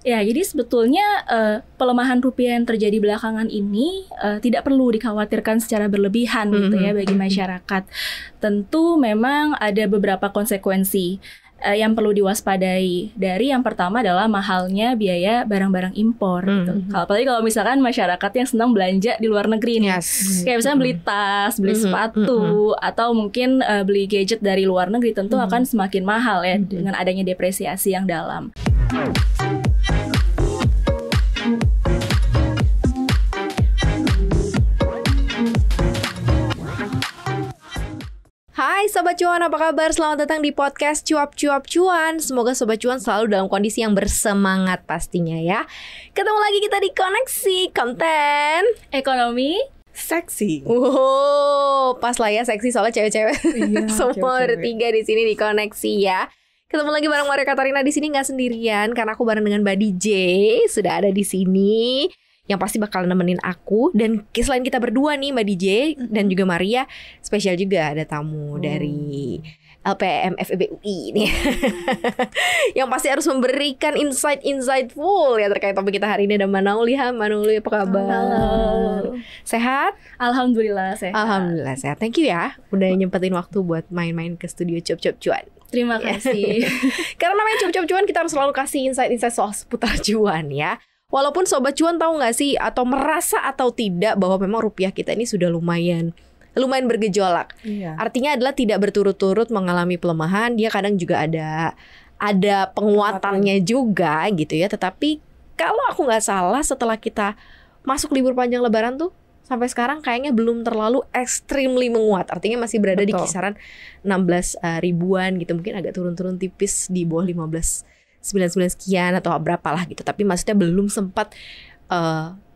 Ya, jadi sebetulnya pelemahan rupiah yang terjadi belakangan ini tidak perlu dikhawatirkan secara berlebihan gitu ya bagi masyarakat. Tentu memang ada beberapa konsekuensi yang perlu diwaspadai. Dari yang pertama adalah mahalnya biaya barang-barang impor gitu. Apalagi kalau misalkan masyarakat yang senang belanja di luar negeri nih. Kayak misalnya beli tas, beli sepatu, atau mungkin beli gadget dari luar negeri, tentu akan semakin mahal ya dengan adanya depresiasi yang dalam. Hai Sobat Cuan, apa kabar? Selamat datang di podcast Cuap-Cuap Cuan. Semoga Sobat Cuan selalu dalam kondisi yang bersemangat pastinya ya. Ketemu lagi kita di Koneksi Konten Ekonomi Seksi. Wow, pas lah ya seksi soalnya cewek-cewek. Iya, Semua cewek-cewek. bertiga di sini di Koneksi ya. Ketemu lagi bareng Maria Katarina di sini, nggak sendirian karena aku bareng dengan Mbak DJ sudah ada di sini. Yang pasti bakal nemenin aku. Dan selain kita berdua nih Mbak DJ dan juga Maria, spesial juga ada tamu dari LPM FEB UI nih. Yang pasti harus memberikan insight full ya terkait topik kita hari ini. Ada Manauli. Manauli, apa kabar? Halo. Sehat? Alhamdulillah sehat. Alhamdulillah sehat. Thank you ya udah nyempetin waktu buat main-main ke studio Cuap-Cuap Cuan. Terima kasih. Karena namanya Cuap-Cuap Cuan, kita harus selalu kasih insight soal seputar cuan ya. Walaupun Sobat Cuan tahu nggak sih atau merasa atau tidak bahwa memang rupiah kita ini sudah lumayan bergejolak. Iya. Artinya adalah tidak berturut-turut mengalami pelemahan. Dia kadang juga ada penguatannya juga gitu ya. Tetapi kalau aku nggak salah, setelah kita masuk libur panjang Lebaran tuh sampai sekarang kayaknya belum terlalu extremely menguat. Artinya masih berada di Betul. kisaran 16 ribuan gitu. Mungkin agak turun-turun tipis di bawah 15.99 sekian atau berapa lah gitu. Tapi maksudnya belum sempat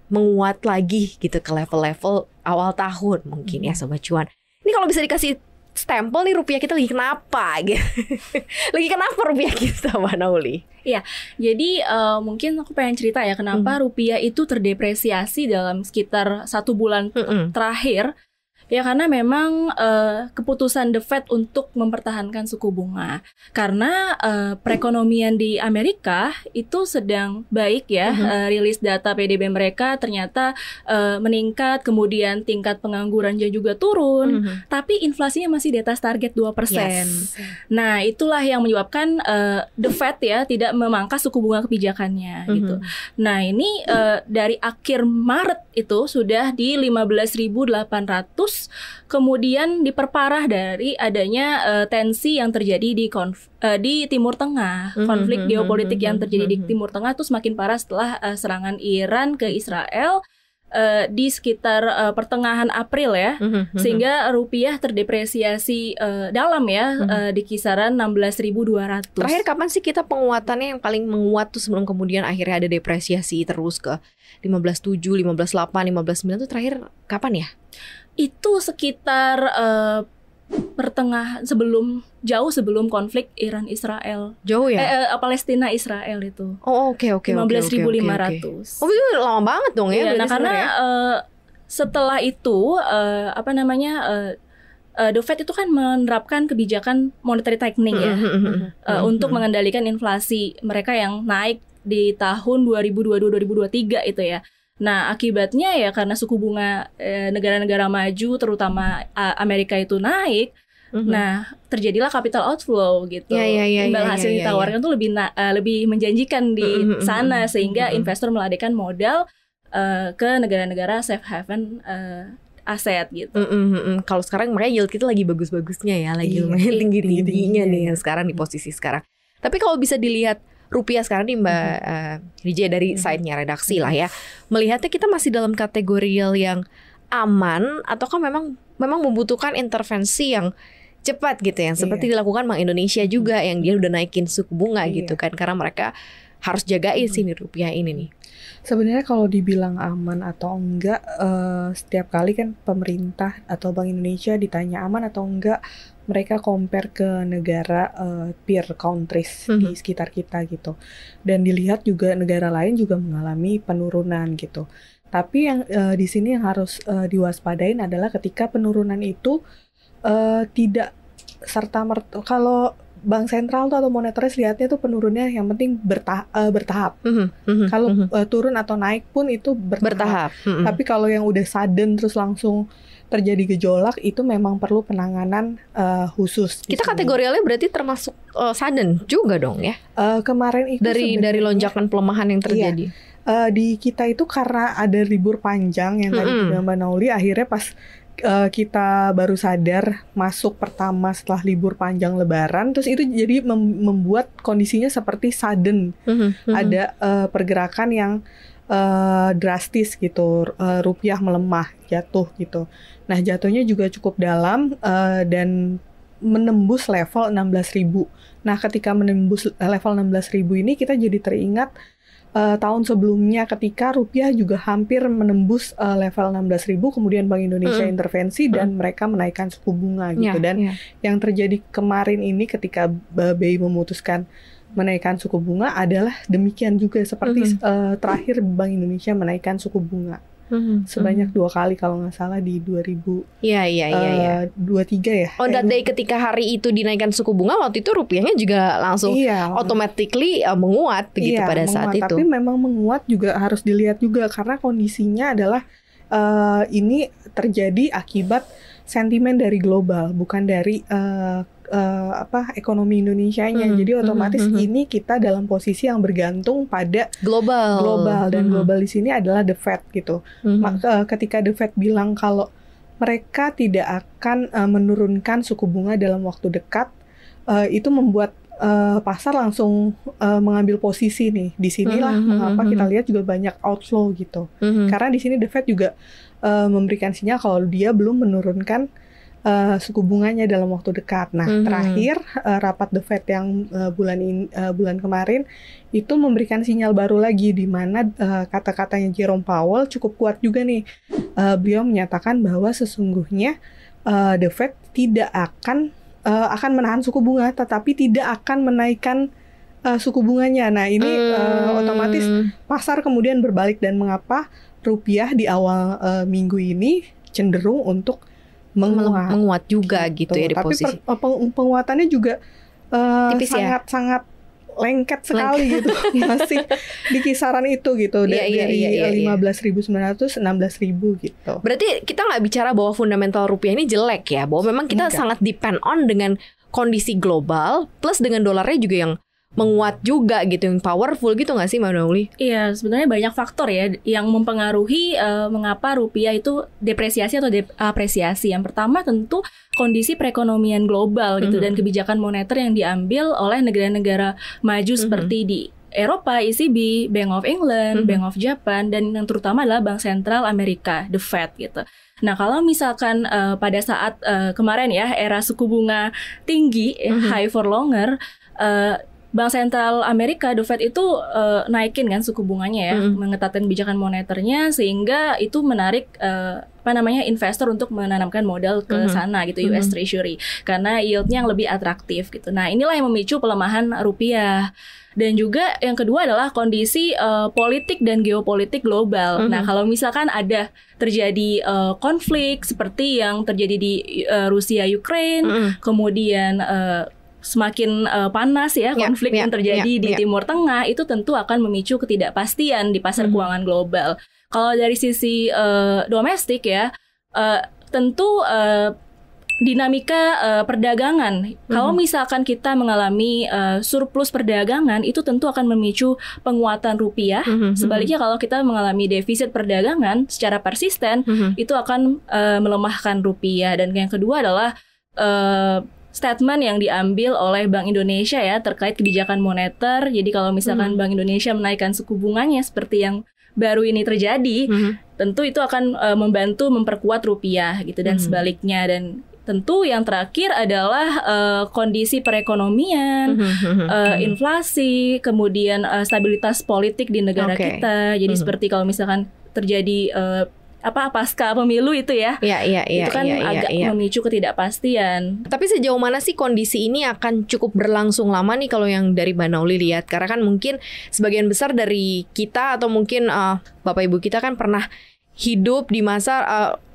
menguat lagi gitu ke level-level awal tahun mungkin ya Sobat Cuan. Ini kalau bisa dikasih stempel nih rupiah kita lagi kenapa gitu. Lagi kenapa rupiah kita, Mbak Nauli? Iya, jadi mungkin aku pengen cerita ya kenapa rupiah itu terdepresiasi dalam sekitar 1 bulan terakhir. Ya karena memang keputusan The Fed untuk mempertahankan suku bunga. Karena perekonomian di Amerika itu sedang baik ya. Rilis data PDB mereka ternyata meningkat, kemudian tingkat pengangguran juga turun, tapi inflasinya masih di atas target 2%. Yes. Nah, itulah yang menyebabkan The Fed ya tidak memangkas suku bunga kebijakannya gitu. Nah, ini dari akhir Maret itu sudah di 15.800. Kemudian diperparah dari adanya tensi yang terjadi di Timur Tengah. Konflik geopolitik yang terjadi di Timur Tengah itu semakin parah setelah serangan Iran ke Israel di sekitar pertengahan April ya. Sehingga rupiah terdepresiasi dalam ya di kisaran 16.200. Terakhir kapan sih kita penguatannya yang paling menguat tuh sebelum kemudian akhirnya ada depresiasi terus ke 15.7, 15.8, 15.9 tuh terakhir kapan ya? Itu sekitar pertengahan jauh sebelum konflik Iran-Israel. Jauh ya? Palestina-Israel itu. Oh oke. 15.500. Oh itu lama banget dong ya? Iya, nah berarti karena sebenarnya. setelah itu The Fed itu kan menerapkan kebijakan monetary tightening ya untuk mengendalikan inflasi mereka yang naik di tahun 2022-2023 itu ya. Nah akibatnya ya karena suku bunga negara-negara maju terutama Amerika itu naik, nah terjadilah capital outflow gitu. Imbal hasil yang ditawarkan tuh lebih menjanjikan di sana sehingga investor melarikan modal ke negara-negara safe haven aset gitu. Kalau sekarang makanya yield kita lagi bagus-bagusnya ya, lagi lumayan tinggi-tingginya nih sekarang di posisi sekarang. Tapi kalau bisa dilihat rupiah sekarang nih Mbak DJ dari side-nya redaksi lah ya, melihatnya kita masih dalam kategori yang aman ataukah memang membutuhkan intervensi yang cepat gitu yang seperti dilakukan Bank Indonesia juga yang dia udah naikin suku bunga gitu kan, karena mereka harus jagain sini rupiah ini nih. Sebenarnya kalau dibilang aman atau enggak, setiap kali kan pemerintah atau Bank Indonesia ditanya aman atau enggak, mereka compare ke negara peer countries di sekitar kita gitu. Dan dilihat juga negara lain juga mengalami penurunan gitu. Tapi yang di sini yang harus diwaspadain adalah ketika penurunan itu tidak serta-merta, kalau bank sentral tuh atau monetaris lihatnya tuh penurunnya yang penting bertahap. Kalau turun atau naik pun itu bertahap. Tapi kalau yang udah sudden terus langsung terjadi gejolak itu memang perlu penanganan khusus. Kita kategorialnya berarti termasuk sudden juga dong ya? Kemarin itu dari lonjakan pelemahan yang terjadi. Iya. Di kita itu karena ada libur panjang yang tadi bilang Mbak Nauli, akhirnya pas kita baru sadar masuk pertama setelah libur panjang Lebaran, terus itu jadi membuat kondisinya seperti sudden. Ada pergerakan yang drastis gitu, rupiah melemah, jatuh gitu. Nah jatuhnya juga cukup dalam dan menembus level 16.000. Nah ketika menembus level 16.000 ini kita jadi teringat tahun sebelumnya ketika rupiah juga hampir menembus level 16.000, kemudian Bank Indonesia intervensi dan mereka menaikkan suku bunga gitu. Yang terjadi kemarin ini ketika BI memutuskan menaikkan suku bunga adalah demikian juga seperti terakhir Bank Indonesia menaikkan suku bunga sebanyak 2 kali kalau nggak salah di 2023 ya. On that day ketika hari itu dinaikkan suku bunga, waktu itu rupiahnya juga langsung automatically menguat begitu pada saat itu. Tapi memang menguat juga harus dilihat juga karena kondisinya adalah ini terjadi akibat sentimen dari global, bukan dari ekonomi Indonesianya. Jadi otomatis ini kita dalam posisi yang bergantung pada global dan global di sini adalah The Fed gitu. Ketika The Fed bilang kalau mereka tidak akan menurunkan suku bunga dalam waktu dekat, itu membuat pasar langsung mengambil posisi nih. Di sinilah mengapa kita lihat juga banyak outflow gitu. Karena di sini The Fed juga memberikan sinyal kalau dia belum menurunkan suku bunganya dalam waktu dekat. Nah, terakhir rapat The Fed yang bulan kemarin itu memberikan sinyal baru lagi di mana kata-katanya Jerome Powell cukup kuat juga nih. Beliau menyatakan bahwa sesungguhnya The Fed tidak akan menahan suku bunga, tetapi tidak akan menaikkan suku bunganya. Nah, ini otomatis pasar kemudian berbalik dan mengapa rupiah di awal minggu ini cenderung untuk menguat juga gitu ya di posisi. Tapi penguatannya juga sangat lengket sekali gitu. Masih di kisaran itu gitu dari 15.900 16.000 gitu. Berarti kita nggak bicara bahwa fundamental rupiah ini jelek ya, bahwa memang kita sangat depend on dengan kondisi global plus dengan dolarnya juga yang menguat juga gitu, yang powerful gitu nggak sih Mbak Nauli? Iya, sebenarnya banyak faktor ya yang mempengaruhi mengapa rupiah itu depresiasi atau apresiasi. Yang pertama tentu kondisi perekonomian global gitu dan kebijakan moneter yang diambil oleh negara-negara maju seperti di Eropa, ECB, Bank of England, Bank of Japan, dan yang terutama adalah Bank Sentral Amerika, The Fed gitu. Nah, kalau misalkan pada saat kemarin ya era suku bunga tinggi, high for longer, Bank Sentral Amerika, The Fed itu naikin kan suku bunganya ya, mengetatkan kebijakan moneternya sehingga itu menarik investor untuk menanamkan modal ke sana gitu, US Treasury, karena yieldnya yang lebih atraktif gitu. Nah, inilah yang memicu pelemahan rupiah. Dan juga yang kedua adalah kondisi politik dan geopolitik global. Nah, kalau misalkan ada terjadi konflik seperti yang terjadi di Rusia Ukraine, kemudian semakin panas ya konflik yang terjadi di Timur Tengah, itu tentu akan memicu ketidakpastian di pasar keuangan global. Kalau dari sisi domestik ya, tentu dinamika perdagangan. Kalau misalkan kita mengalami surplus perdagangan, itu tentu akan memicu penguatan rupiah. Sebaliknya kalau kita mengalami defisit perdagangan secara persisten, itu akan melemahkan rupiah. Dan yang kedua adalah statement yang diambil oleh Bank Indonesia ya terkait kebijakan moneter. Jadi kalau misalkan Bank Indonesia menaikkan suku bunganya seperti yang baru ini terjadi, tentu itu akan membantu memperkuat rupiah gitu dan sebaliknya. Dan tentu yang terakhir adalah kondisi perekonomian, inflasi, kemudian stabilitas politik di negara kita. Jadi seperti kalau misalkan terjadi pasca pemilu itu ya, itu kan agak memicu ketidakpastian. Tapi sejauh mana sih kondisi ini akan cukup berlangsung lama nih kalau yang dari Mbak Nauli lihat? Karena kan mungkin sebagian besar dari kita atau mungkin Bapak Ibu kita kan pernah hidup di masa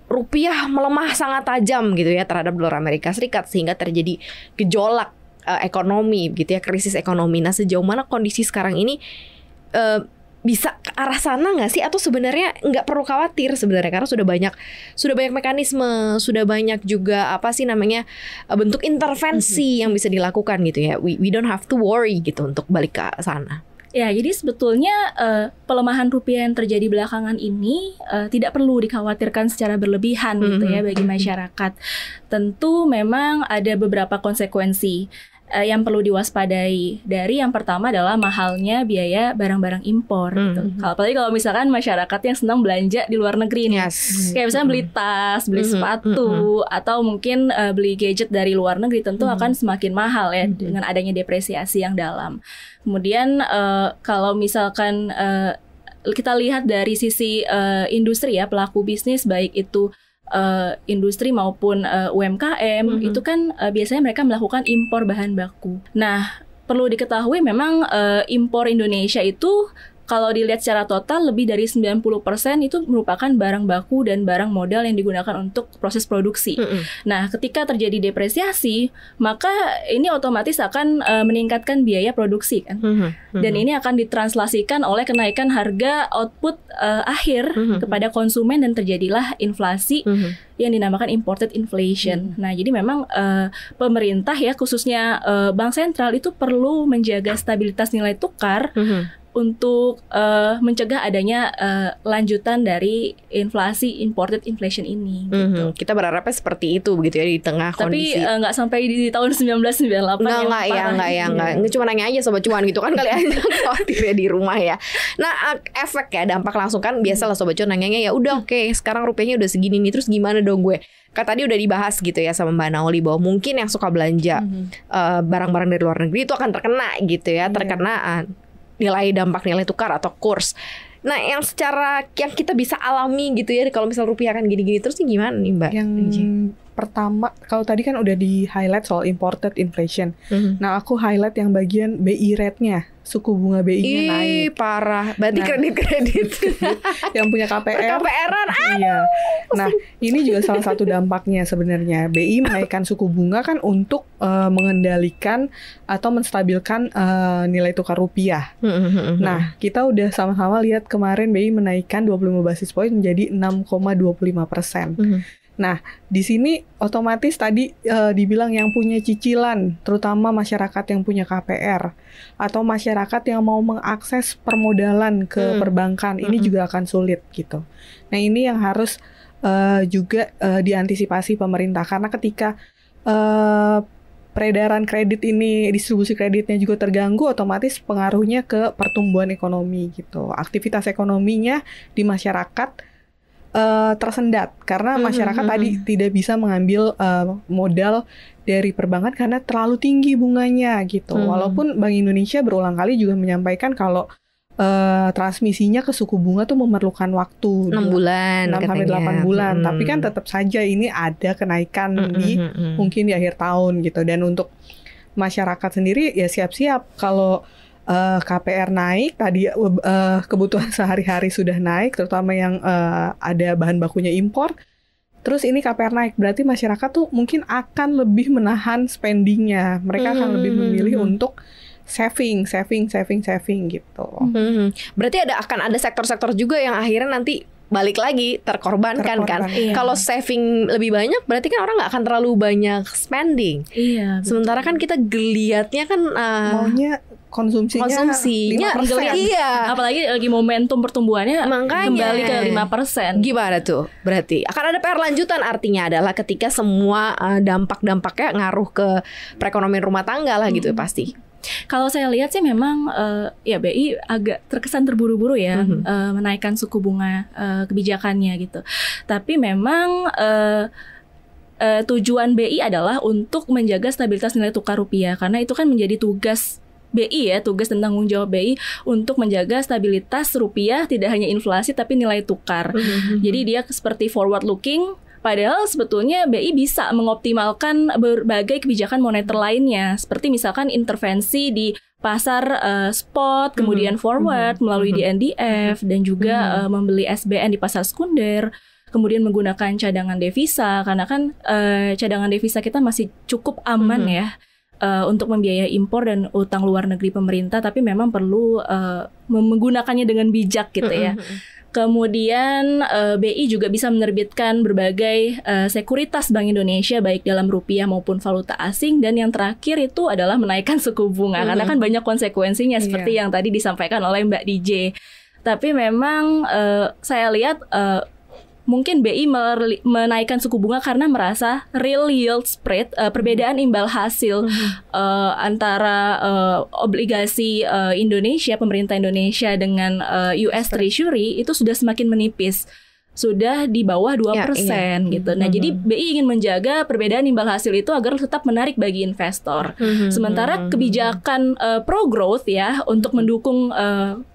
rupiah melemah sangat tajam gitu ya terhadap dolar Amerika Serikat sehingga terjadi gejolak ekonomi gitu ya, krisis ekonomi. Nah, sejauh mana kondisi sekarang ini bisa ke arah sana nggak sih, atau sebenarnya nggak perlu khawatir sebenarnya karena sudah banyak mekanisme, sudah banyak juga apa sih namanya bentuk intervensi yang bisa dilakukan gitu ya. We don't have to worry gitu untuk balik ke sana. Ya, jadi sebetulnya pelemahan rupiah yang terjadi belakangan ini tidak perlu dikhawatirkan secara berlebihan gitu ya bagi masyarakat. Tentu memang ada beberapa konsekuensi yang perlu diwaspadai. Dari yang pertama adalah mahalnya biaya barang-barang impor gitu. Apalagi kalau misalkan masyarakat yang senang belanja di luar negeri nih. Kayak misalnya beli tas, beli sepatu, atau mungkin beli gadget dari luar negeri, tentu akan semakin mahal ya dengan adanya depresiasi yang dalam. Kemudian kalau misalkan kita lihat dari sisi industri ya, pelaku bisnis baik itu industri maupun UMKM itu kan biasanya mereka melakukan impor bahan baku. Nah, perlu diketahui memang impor Indonesia itu kalau dilihat secara total lebih dari 90% itu merupakan barang baku dan barang modal yang digunakan untuk proses produksi. Nah, ketika terjadi depresiasi, maka ini otomatis akan meningkatkan biaya produksi kan. Dan ini akan ditranslasikan oleh kenaikan harga output akhir kepada konsumen dan terjadilah inflasi yang dinamakan imported inflation. Nah, jadi memang pemerintah ya, khususnya Bank Sentral itu perlu menjaga stabilitas nilai tukar untuk mencegah adanya lanjutan dari inflasi imported inflation ini. Gitu. Kita berharapnya seperti itu begitu ya di tengah kondisi. Tapi nggak sampai di tahun 1998. Nggak. Ini cuma nanya aja Sobat Cuan gitu kan kali aja khawatir ya di rumah ya. Nah, efek ya, dampak langsung kan biasalah Sobat Cuan nanyanya ya udah oke, sekarang rupiahnya udah segini nih, terus gimana dong gue? Tadi udah dibahas gitu ya sama Mbak Naoli bahwa mungkin yang suka belanja barang-barang dari luar negeri itu akan terkena gitu ya, terkena dampak nilai tukar atau kurs. Nah, yang kita bisa alami gitu ya kalau misal rupiah kan gini-gini terus nih gimana nih Mbak? Yang pertama, kalau tadi kan udah di highlight soal imported inflation. Nah, aku highlight yang bagian BI rate-nya, suku bunga BI-nya naik. Parah. Berarti kredit yang punya KPR. KPR-an. Iya. Nah, ini juga salah satu dampaknya sebenarnya. BI menaikkan suku bunga kan untuk mengendalikan atau menstabilkan nilai tukar rupiah. Nah, kita udah sama-sama lihat kemarin BI menaikkan 25 basis point menjadi 6,25%. Nah, di sini otomatis tadi dibilang yang punya cicilan, terutama masyarakat yang punya KPR atau masyarakat yang mau mengakses permodalan ke perbankan, ini juga akan sulit gitu. Nah, ini yang harus juga diantisipasi pemerintah, karena ketika peredaran kredit ini, distribusi kreditnya juga terganggu, otomatis pengaruhnya ke pertumbuhan ekonomi gitu. Aktivitas ekonominya di masyarakat tersendat karena masyarakat tadi tidak bisa mengambil modal dari perbankan karena terlalu tinggi bunganya gitu. Walaupun Bank Indonesia berulang kali juga menyampaikan kalau transmisinya ke suku bunga tuh memerlukan waktu 6 bulan 6-8 bulan. Tapi kan tetap saja ini ada kenaikan mungkin di akhir tahun gitu. Dan untuk masyarakat sendiri ya siap-siap kalau KPR naik, tadi kebutuhan sehari-hari sudah naik, terutama yang ada bahan bakunya impor. Terus ini KPR naik, berarti masyarakat tuh mungkin akan lebih menahan spendingnya. Mereka akan lebih memilih untuk saving gitu. Berarti akan ada sektor-sektor juga yang akhirnya nanti balik lagi terkorbankan kan. Iya. Kalau saving lebih banyak berarti kan orang nggak akan terlalu banyak spending. Iya. Sementara kan kita geliatnya kan maunya konsumsinya 5%. Iya. Apalagi lagi momentum pertumbuhannya kembali ke 5%. Gimana tuh? Berarti akan ada PR lanjutan, artinya adalah ketika semua dampak-dampaknya ngaruh ke perekonomian rumah tangga lah gitu pasti. Kalau saya lihat sih memang ya BI agak terkesan terburu-buru ya menaikkan suku bunga kebijakannya gitu. Tapi memang tujuan BI adalah untuk menjaga stabilitas nilai tukar rupiah, karena itu kan menjadi tugas BI ya, tugas dan tanggung jawab BI untuk menjaga stabilitas rupiah, tidak hanya inflasi tapi nilai tukar. Jadi dia seperti forward looking. Padahal sebetulnya BI bisa mengoptimalkan berbagai kebijakan moneter lainnya, seperti misalkan intervensi di pasar spot, kemudian forward melalui DNDF, dan juga membeli SBN di pasar sekunder, kemudian menggunakan cadangan devisa, karena kan cadangan devisa kita masih cukup aman ya. untuk membiayai impor dan utang luar negeri pemerintah, tapi memang perlu menggunakannya dengan bijak gitu ya. Kemudian BI juga bisa menerbitkan berbagai sekuritas Bank Indonesia baik dalam rupiah maupun valuta asing, dan yang terakhir itu adalah menaikkan suku bunga karena kan banyak konsekuensinya seperti yang tadi disampaikan oleh Mbak DJ. Tapi memang saya lihat mungkin BI menaikkan suku bunga karena merasa real yield spread, perbedaan imbal hasil antara obligasi Indonesia, pemerintah Indonesia dengan US Treasury itu sudah semakin menipis. Sudah di bawah 2% gitu. Nah, jadi BI ingin menjaga perbedaan imbal hasil itu agar tetap menarik bagi investor. Sementara kebijakan pro-growth ya, untuk mendukung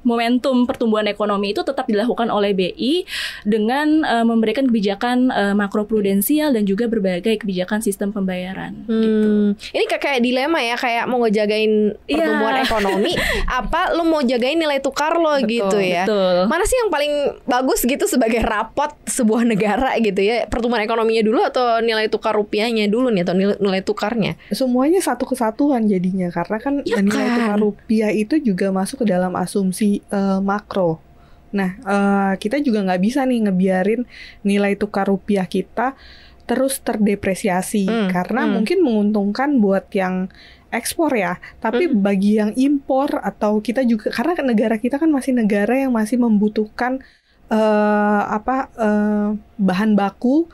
momentum pertumbuhan ekonomi itu tetap dilakukan oleh BI dengan memberikan kebijakan makroprudensial dan juga berbagai kebijakan sistem pembayaran. Gitu. Ini kayak dilema ya, kayak mau ngejagain pertumbuhan ekonomi, apa lo mau jagain nilai tukar lo gitu ya. Betul. Mana sih yang paling bagus gitu sebagai rapot sebuah negara gitu ya, pertumbuhan ekonominya dulu atau nilai tukar rupiahnya dulu nih, atau nilai tukarnya? Semuanya satu kesatuan jadinya, karena kan nilai tukar rupiah itu juga masuk ke dalam asumsi makro. Nah, kita juga nggak bisa nih ngebiarin nilai tukar rupiah kita terus terdepresiasi, karena mungkin menguntungkan buat yang ekspor ya, tapi bagi yang impor atau kita juga, karena negara kita kan masih negara yang masih membutuhkan bahan baku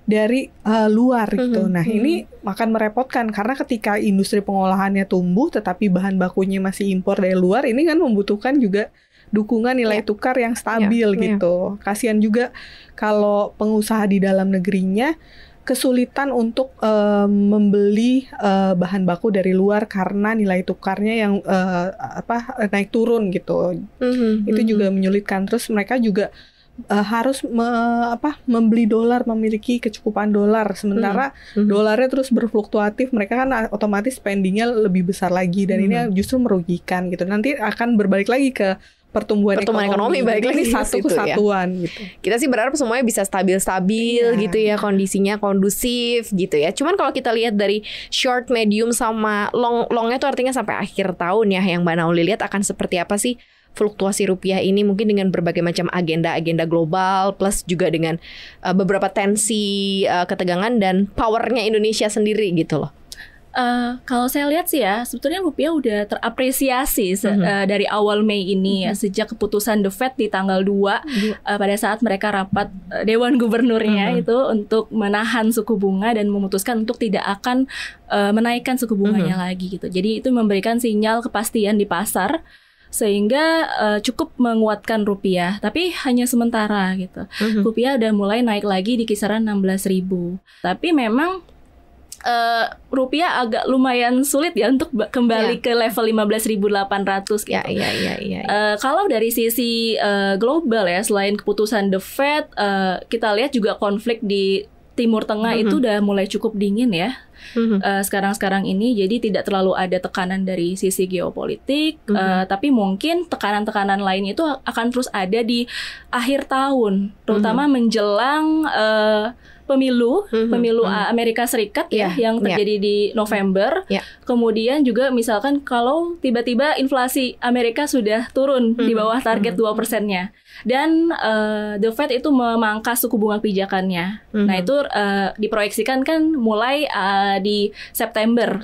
dari luar gitu. Nah, ini akan merepotkan karena ketika industri pengolahannya tumbuh tetapi bahan bakunya masih impor dari luar, ini kan membutuhkan juga dukungan nilai tukar yang stabil gitu. Kasihan juga kalau pengusaha di dalam negerinya kesulitan untuk membeli bahan baku dari luar karena nilai tukarnya yang naik turun gitu. Itu juga menyulitkan. Terus mereka juga harus membeli dolar, memiliki kecukupan dolar, sementara dolarnya terus berfluktuatif. Mereka kan otomatis spendingnya lebih besar lagi, dan ini justru merugikan gitu. Nanti akan berbalik lagi ke pertumbuhan ekonomi balik lagi satu kesatuan ya. Gitu. Kita sih berharap semuanya bisa stabil-stabil gitu ya, kondisinya kondusif gitu ya. Cuman kalau kita lihat dari short, medium sama longnya tuh artinya sampai akhir tahun ya, yang Mbak Nauli lihat akan seperti apa sih fluktuasi rupiah ini, mungkin dengan berbagai macam agenda global plus juga dengan beberapa tensi, ketegangan dan powernya Indonesia sendiri gitu loh. Kalau saya lihat sih ya, sebetulnya rupiah udah terapresiasi dari awal Mei ini ya, sejak keputusan The Fed di tanggal 2 pada saat mereka rapat Dewan Gubernurnya itu untuk menahan suku bunga dan memutuskan untuk tidak akan menaikkan suku bunganya lagi gitu. Jadi itu memberikan sinyal kepastian di pasar sehingga cukup menguatkan rupiah, tapi hanya sementara gitu. Rupiah udah mulai naik lagi di kisaran 16.000. Tapi memang rupiah agak lumayan sulit ya untuk kembali ke level 15.800 gitu. Kalau dari sisi global ya, selain keputusan The Fed, kita lihat juga konflik di Timur Tengah itu udah mulai cukup dingin ya. Sekarang ini, jadi tidak terlalu ada tekanan dari sisi geopolitik, tapi mungkin tekanan-tekanan lain itu akan terus ada di akhir tahun, terutama menjelang pemilu Amerika Serikat yang terjadi di November. Kemudian juga misalkan kalau tiba-tiba inflasi Amerika sudah turun di bawah target 2%-nya. Dan The Fed itu memangkas suku bunga kebijakannya. Nah, itu diproyeksikan kan mulai di September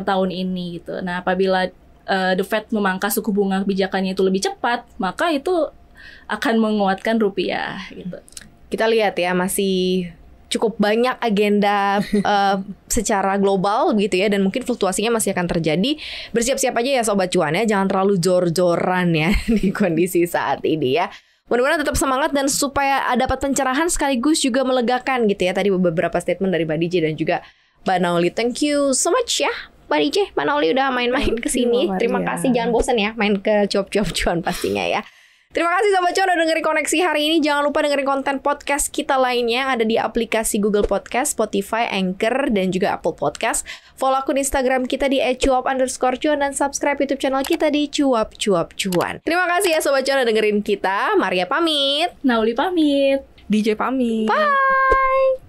tahun ini gitu. Nah, apabila The Fed memangkas suku bunga kebijakannya itu lebih cepat, maka itu akan menguatkan rupiah gitu. Kita lihat ya, masih cukup banyak agenda secara global gitu ya, dan mungkin fluktuasinya masih akan terjadi. Bersiap-siap aja ya Sobat Cuan ya, jangan terlalu jor-joran ya di kondisi saat ini ya. Mudah-mudahan tetap semangat dan supaya dapat pencerahan sekaligus juga melegakan gitu ya. Tadi beberapa statement dari Mbak DJ dan juga Mbak Nauli. Thank you so much ya Mbak DJ, Mbak Nauli udah main-main ke sini. Terima kasih, jangan bosan ya main ke Cuap-Cuap Cuan pastinya ya. Terima kasih Sobat Cuan udah dengerin Koneksi hari ini. Jangan lupa dengerin konten podcast kita lainnya, ada di aplikasi Google Podcast, Spotify, Anchor, dan juga Apple Podcast. Follow akun Instagram kita di @cuap_cuan dan subscribe YouTube channel kita di Cuap-Cuap Cuan. Terima kasih ya Sobat Cuan udah dengerin kita. Maria pamit, Nauli pamit, DJ pamit. Bye.